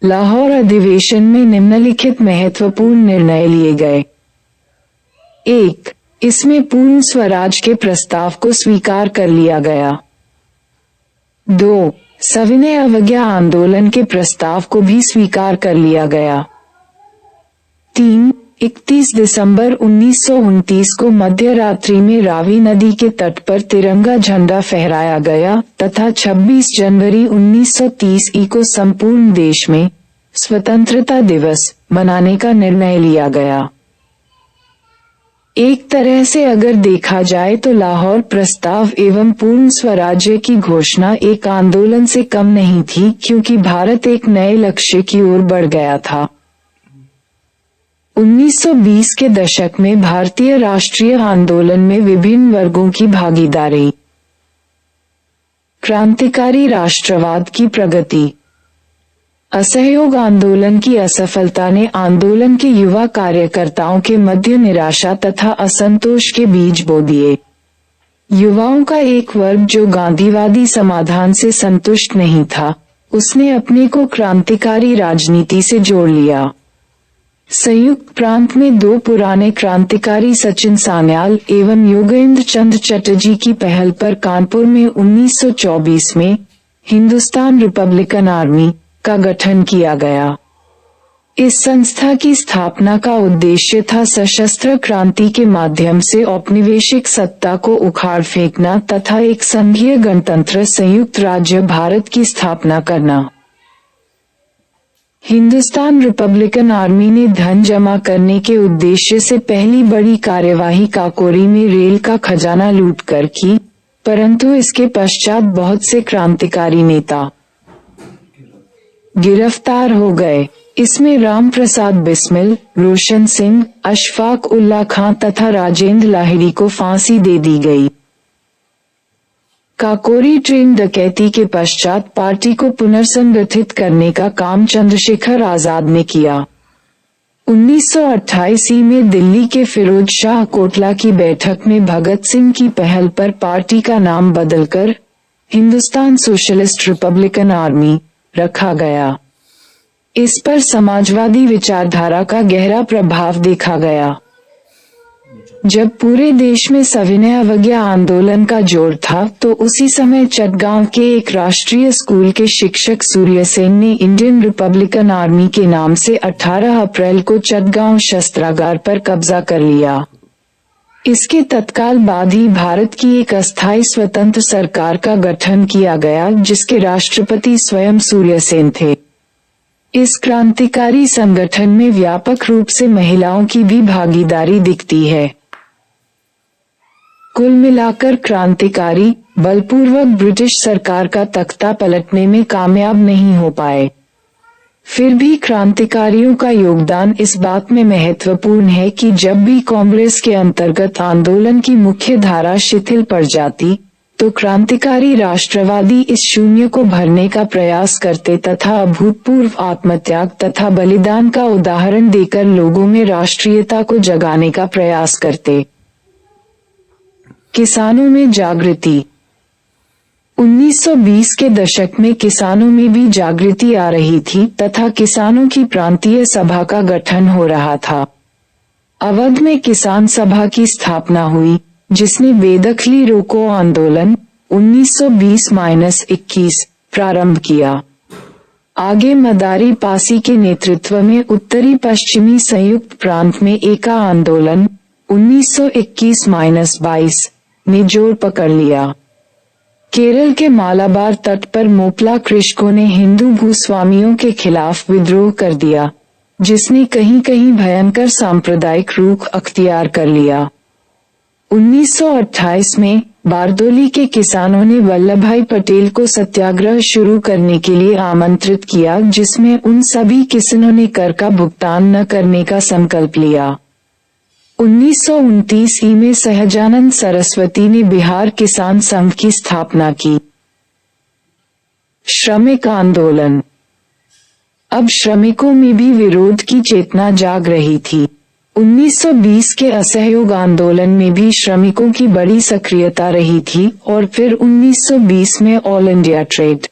लाहौर अधिवेशन में निम्नलिखित महत्वपूर्ण निर्णय लिए गए। 1. इसमें पूर्ण स्वराज के प्रस्ताव को स्वीकार कर लिया गया। 2. सविनय अवज्ञा आंदोलन के प्रस्ताव को भी स्वीकार कर लिया गया। 3. 31 दिसंबर 1929 को मध्य रात्रि में रावी नदी के तट पर तिरंगा झंडा फहराया गया तथा 26 जनवरी 1930 ई को संपूर्ण देश में स्वतंत्रता दिवस मनाने का निर्णय लिया गया। एक तरह से अगर देखा जाए तो लाहौर प्रस्ताव एवं पूर्ण स्वराज्य की घोषणा एक आंदोलन से कम नहीं थी, क्योंकि भारत एक नए लक्ष्य की ओर बढ़ गया था। 1920 के दशक में भारतीय राष्ट्रीय आंदोलन में विभिन्न वर्गों की भागीदारी। क्रांतिकारी राष्ट्रवाद की प्रगति। असहयोग आंदोलन की असफलता ने आंदोलन के युवा कार्यकर्ताओं के मध्य निराशा तथा असंतोष के बीज बो दिए। युवाओं का एक वर्ग जो गांधीवादी समाधान से संतुष्ट नहीं था, उसने अपने को क्रांतिकारी राजनीति से जोड़ लिया। संयुक्त प्रांत में 2 पुराने क्रांतिकारी सचिन सान्याल एवं योगेंद्र चंद्र चटर्जी की पहल पर कानपुर में 1924 में हिंदुस्तान रिपब्लिकन आर्मी का गठन किया गया। इस संस्था की स्थापना का उद्देश्य था सशस्त्र क्रांति के माध्यम से औपनिवेशिक सत्ता को उखाड़ फेंकना तथा एक संघीय गणतंत्र संयुक्त राज्य भारत की स्थापना करना। हिंदुस्तान रिपब्लिकन आर्मी ने धन जमा करने के उद्देश्य से पहली बड़ी कार्यवाही काकोरी में रेल का खजाना लूटकर की, परंतु इसके पश्चात बहुत से क्रांतिकारी नेता गिरफ्तार हो गए। इसमें राम प्रसाद बिस्मिल, रोशन सिंह, अशफाक उल्ला खां तथा राजेंद्र लाहिड़ी को फांसी दे दी गई। काकोरी ट्रेन डकैती के पश्चात पार्टी को पुनर्संगठित करने का काम चंद्रशेखर आजाद ने किया। 1928 में दिल्ली के फिरोज शाह कोटला की बैठक में भगत सिंह की पहल पर पार्टी का नाम बदलकर हिंदुस्तान सोशलिस्ट रिपब्लिकन आर्मी रखा गया। इस पर समाजवादी विचारधारा का गहरा प्रभाव देखा गया। जब पूरे देश में सविनय अवज्ञा आंदोलन का जोर था, तो उसी समय चटगांव के एक राष्ट्रीय स्कूल के शिक्षक सूर्य सेन ने इंडियन रिपब्लिकन आर्मी के नाम से 18 अप्रैल को चटगांव शस्त्रागार पर कब्जा कर लिया। इसके तत्काल बाद ही भारत की एक अस्थायी स्वतंत्र सरकार का गठन किया गया, जिसके राष्ट्रपति स्वयं सूर्य सेन थे। इस क्रांतिकारी संगठन में व्यापक रूप से महिलाओं की भी भागीदारी दिखती है। कुल मिलाकर क्रांतिकारी बलपूर्वक ब्रिटिश सरकार का तख्ता पलटने में कामयाब नहीं हो पाए। फिर भी क्रांतिकारियों का योगदान इस बात में महत्वपूर्ण है कि जब भी कांग्रेस के अंतर्गत आंदोलन की मुख्य धारा शिथिल पड़ जाती, तो क्रांतिकारी राष्ट्रवादी इस शून्य को भरने का प्रयास करते तथा अभूतपूर्व आत्मत्याग तथा बलिदान का उदाहरण देकर लोगों में राष्ट्रीयता को जगाने का प्रयास करते। किसानों में जागृति। 1920 के दशक में किसानों में भी जागृति आ रही थी तथा किसानों की प्रांतीय सभा का गठन हो रहा था। अवध में किसान सभा की स्थापना हुई, जिसने बेदखली रोको आंदोलन 1920-21 प्रारंभ किया। आगे मदारी पासी के नेतृत्व में उत्तरी पश्चिमी संयुक्त प्रांत में एका आंदोलन 1921-22 ने जोर पकड़ लिया। केरल के मालाबार तट पर मोपला कृषकों ने हिंदू भूस्वामियों के खिलाफ विद्रोह कर दिया, जिसने कहीं कहीं भयंकर सांप्रदायिक रुख अख्तियार कर लिया। 1928 में बारदोली के किसानों ने वल्लभभाई पटेल को सत्याग्रह शुरू करने के लिए आमंत्रित किया, जिसमें उन सभी किसानों ने कर का भुगतान न करने का संकल्प लिया। 1929 में सहजानंद सरस्वती ने बिहार किसान संघ की स्थापना की। श्रमिक आंदोलन। अब श्रमिकों में भी विरोध की चेतना जाग रही थी। 1920 के असहयोग आंदोलन में भी श्रमिकों की बड़ी सक्रियता रही थी और फिर 1920 में all India trade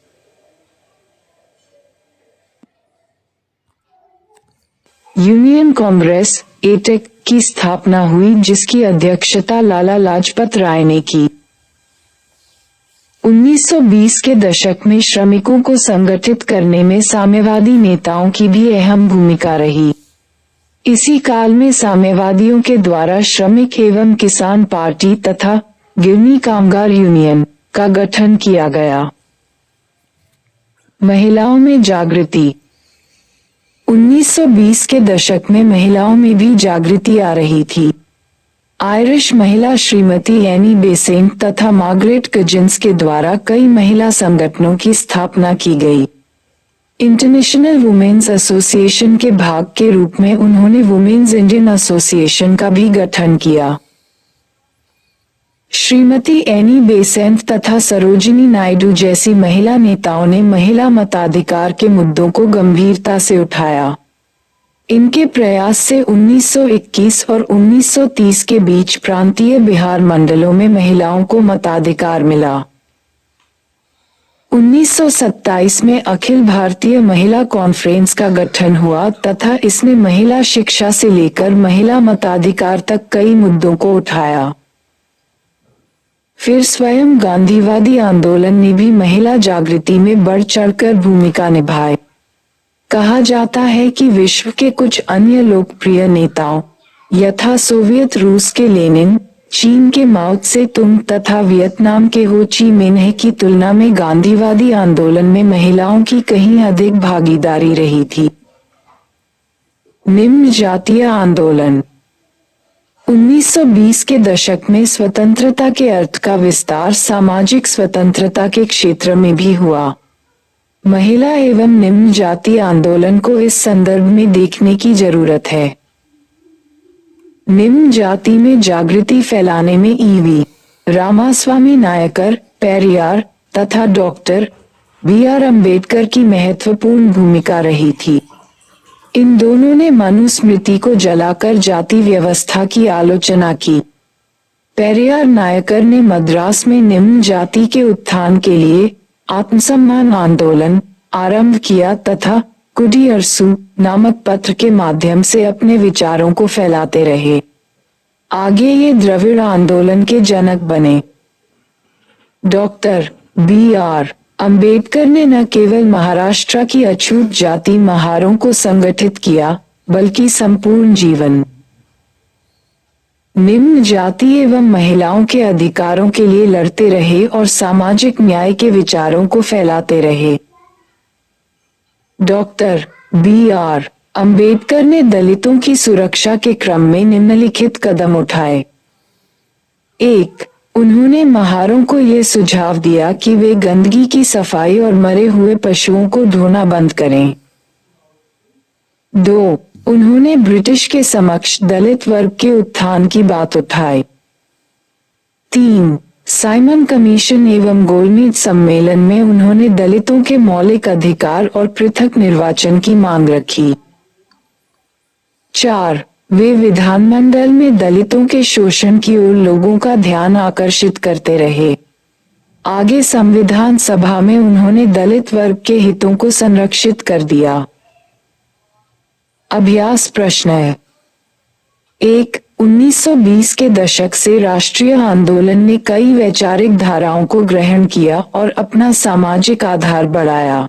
union congress एटेक की स्थापना हुई, जिसकी अध्यक्षता लाला लाजपत राय ने की। 1920 के दशक में श्रमिकों को संगठित करने में साम्यवादी नेताओं की भी अहम भूमिका रही। इसी काल में साम्यवादियों के द्वारा श्रमिक एवं किसान पार्टी तथा गिरनी कामगार यूनियन का गठन किया गया। महिलाओं में जागृति। 1920 के दशक में महिलाओं में भी जागृति आ रही थी। आयरिश महिला श्रीमती एनी बेसेंट तथा मार्गरेट कजिन्स के द्वारा कई महिला संगठनों की स्थापना की गई। इंटरनेशनल वुमेन्स एसोसिएशन के भाग के रूप में उन्होंने वुमेन्स इंडियन एसोसिएशन का भी गठन किया। श्रीमती एनी बेसेंट तथा सरोजिनी नायडू जैसी महिला नेताओं ने महिला मताधिकार के मुद्दों को गंभीरता से उठाया। इनके प्रयास से 1921 और 1930 के बीच प्रांतीय बिहार मंडलों में महिलाओं को मताधिकार मिला। 1927 में अखिल भारतीय महिला कॉन्फ्रेंस का गठन हुआ तथा इसने महिला शिक्षा से लेकर महिला मताधिकार तक कई मुद्दों को उठाया। फिर स्वयं गांधीवादी आंदोलन ने भी महिला जागृति में बढ़ चढ़कर भूमिका निभाई। कहा जाता है कि विश्व के कुछ अन्य लोकप्रिय नेताओं यथा सोवियत रूस के लेनिन, चीन के माओ त्से तुंग तथा वियतनाम के हो ची मिन्ह की तुलना में गांधीवादी आंदोलन में महिलाओं की कहीं अधिक भागीदारी रही थी। निम्न जातीय आंदोलन। 1920 के दशक में स्वतंत्रता के अर्थ का विस्तार सामाजिक स्वतंत्रता के क्षेत्र में भी हुआ। महिला एवं निम्न जाति आंदोलन को इस संदर्भ में देखने की जरूरत है। निम्न जाति में जागृति फैलाने में ईवी रामास्वामी नायकर, पेरियार तथा डॉक्टर बी.आर. अम्बेडकर की महत्वपूर्ण भूमिका रही थी। इन दोनों ने मनुस्मृति को जलाकर जाति व्यवस्था की आलोचना की। पेरियार नायकर ने मद्रास में निम्न जाति के उत्थान के लिए आत्मसम्मान आंदोलन आरंभ किया तथा कुडियरसु नामक पत्र के माध्यम से अपने विचारों को फैलाते रहे। आगे ये द्रविड़ आंदोलन के जनक बने। Doctor B R. अम्बेडकर ने न केवल महाराष्ट्र की अछूत जाति महारों को संगठित किया, बल्कि संपूर्ण जीवन निम्न जाति एवं महिलाओं के अधिकारों के लिए लड़ते रहे और सामाजिक न्याय के विचारों को फैलाते रहे। Doctor B R. अम्बेडकर ने दलितों की सुरक्षा के क्रम में निम्नलिखित कदम उठाए। 1. उन्होंने महारों को ये सुझाव दिया कि वे गंदगी की सफाई और मरे हुए पशुओं को धोना बंद करें। 2. उन्होंने ब्रिटिश के समक्ष दलित वर्ग के उत्थान की बात उठाई। 3. साइमन कमीशन एवं गोलमेज सम्मेलन में उन्होंने दलितों के मौलिक अधिकार और पृथक निर्वाचन की मांग रखी। 4. वे विधानमंडल में दलितों के शोषण की ओर लोगों का ध्यान आकर्षित करते रहे। आगे संविधान सभा में उन्होंने दलित वर्ग के हितों को संरक्षित कर दिया। अभ्यास प्रश्न है। 1. 1920 के दशक से राष्ट्रीय आंदोलन ने कई वैचारिक धाराओं को ग्रहण किया और अपना सामाजिक आधार बढ़ाया।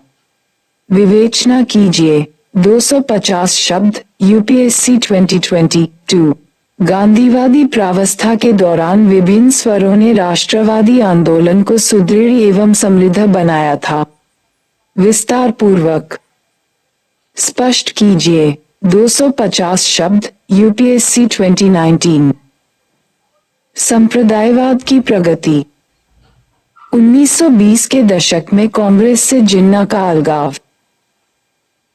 विवेचना कीजिए। 250 शब्द, यूपीएससी 2022। गांधीवादी प्रावस्था के दौरान विभिन्न स्वरों ने राष्ट्रवादी आंदोलन को सुदृढ़ एवं समृद्ध बनाया था। विस्तार पूर्वक स्पष्ट कीजिए। 250 शब्द, यूपीएससी 2019। संप्रदायवाद की प्रगति। 1920 के दशक में कांग्रेस से जिन्ना का अलगाव।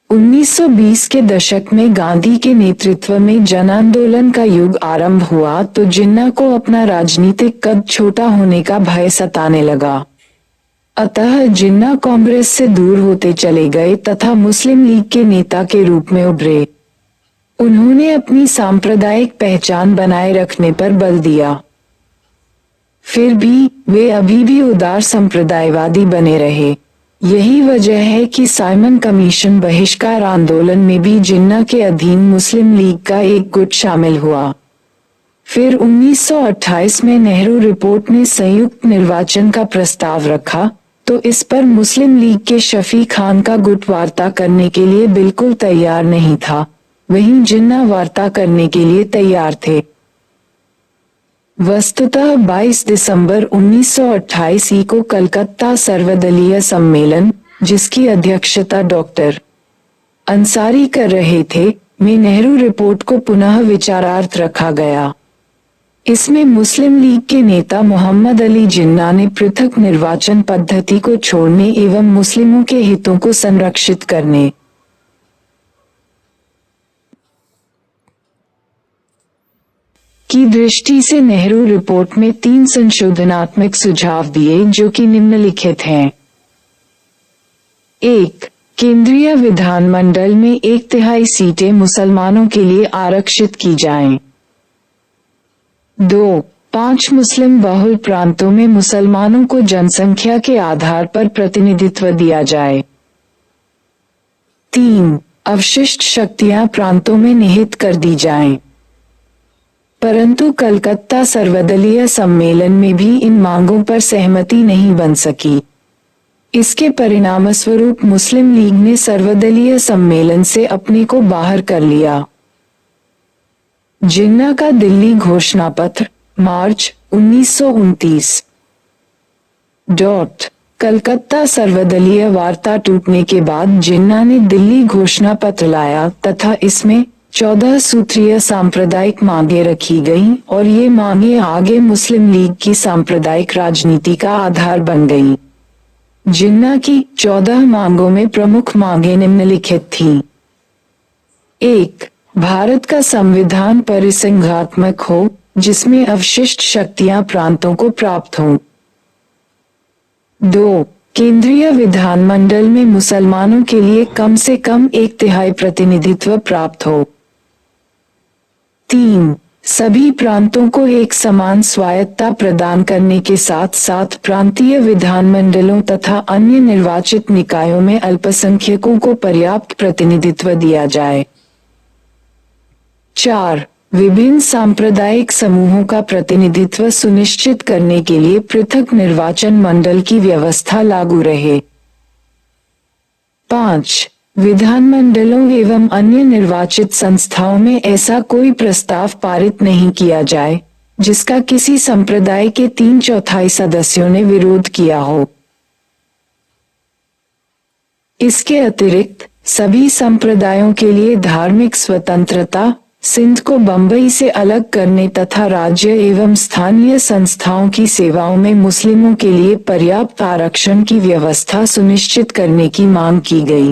1920 के दशक में गांधी के नेतृत्व में जन आंदोलन का युग आरंभ हुआ तो जिन्ना को अपना राजनीतिक कद छोटा होने का भय सताने लगा। अतः जिन्ना कांग्रेस से दूर होते चले गए तथा मुस्लिम लीग के नेता के रूप में उभरे। उन्होंने अपनी सांप्रदायिक पहचान बनाए रखने पर बल दिया। फिर भी वे अभी भी उदार संप्रदायवादी बने रहे। यही वजह है कि साइमन कमीशन बहिष्कार आंदोलन में भी जिन्ना के अधीन मुस्लिम लीग का एक गुट शामिल हुआ। फिर 1928 में नेहरू रिपोर्ट ने संयुक्त निर्वाचन का प्रस्ताव रखा तो इस पर मुस्लिम लीग के शफी खान का गुट वार्ता करने के लिए बिल्कुल तैयार नहीं था, वहीं जिन्ना वार्ता करने के लिए तैयार थे। वस्तुतः 22 दिसंबर 1928 को कलकत्ता सर्वदलीय सम्मेलन, जिसकी अध्यक्षता डॉक्टर अंसारी कर रहे थे, में नेहरू रिपोर्ट को पुनः विचारार्थ रखा गया। इसमें मुस्लिम लीग के नेता मोहम्मद अली जिन्ना ने पृथक निर्वाचन पद्धति को छोड़ने एवं मुस्लिमों के हितों को संरक्षित करने की दृष्टि से नेहरू रिपोर्ट में 3 संशोधनात्मक सुझाव दिए जो कि निम्नलिखित हैं। 1. केंद्रीय विधानमंडल में 1/3 सीटें मुसलमानों के लिए आरक्षित की जाएं। 2. 5 मुस्लिम बहुल प्रांतों में मुसलमानों को जनसंख्या के आधार पर प्रतिनिधित्व दिया जाए। 3. अवशिष्ट शक्तियां प्रांतों में निहित कर दी जाएं। परंतु कलकत्ता सर्वदलीय सम्मेलन में भी इन मांगों पर सहमति नहीं बन सकी। इसके परिणामस्वरूप मुस्लिम लीग ने सर्वदलीय सम्मेलन से अपने को बाहर कर लिया। जिन्ना का दिल्ली घोषणा पत्र, मार्च 1929। कलकत्ता सर्वदलीय वार्ता टूटने के बाद जिन्ना ने दिल्ली घोषणा पत्र लाया तथा इसमें 14 सूत्रीय सांप्रदायिक मांगे रखी गईं और ये मांगे आगे मुस्लिम लीग की सांप्रदायिक राजनीति का आधार बन गईं। जिन्ना की 14 मांगों में प्रमुख मांगे निम्नलिखित थीं। 1. भारत का संविधान परिसंघात्मक हो, जिसमें अवशिष्ट शक्तियां प्रांतों को प्राप्त हों। 2. केंद्रीय विधानमंडल में मुसलमानों के लिए कम से कम 1/3 प्रतिनिधित्व प्राप्त हो। 3. सभी प्रांतों को एक समान स्वायत्तता प्रदान करने के साथ साथ प्रांतीय विधानमंडलों तथा अन्य निर्वाचित निकायों में अल्पसंख्यकों को पर्याप्त प्रतिनिधित्व दिया जाए। 4. विभिन्न सांप्रदायिक समूहों का प्रतिनिधित्व सुनिश्चित करने के लिए पृथक निर्वाचन मंडल की व्यवस्था लागू रहे। 5. विधानमंडलों एवं अन्य निर्वाचित संस्थाओं में ऐसा कोई प्रस्ताव पारित नहीं किया जाए जिसका किसी संप्रदाय के 3/4 सदस्यों ने विरोध किया हो। इसके अतिरिक्त सभी संप्रदायों के लिए धार्मिक स्वतंत्रता, सिंध को बंबई से अलग करने तथा राज्य एवं स्थानीय संस्थाओं की सेवाओं में मुस्लिमों के लिए पर्याप्त आरक्षण की व्यवस्था सुनिश्चित करने की मांग की गई।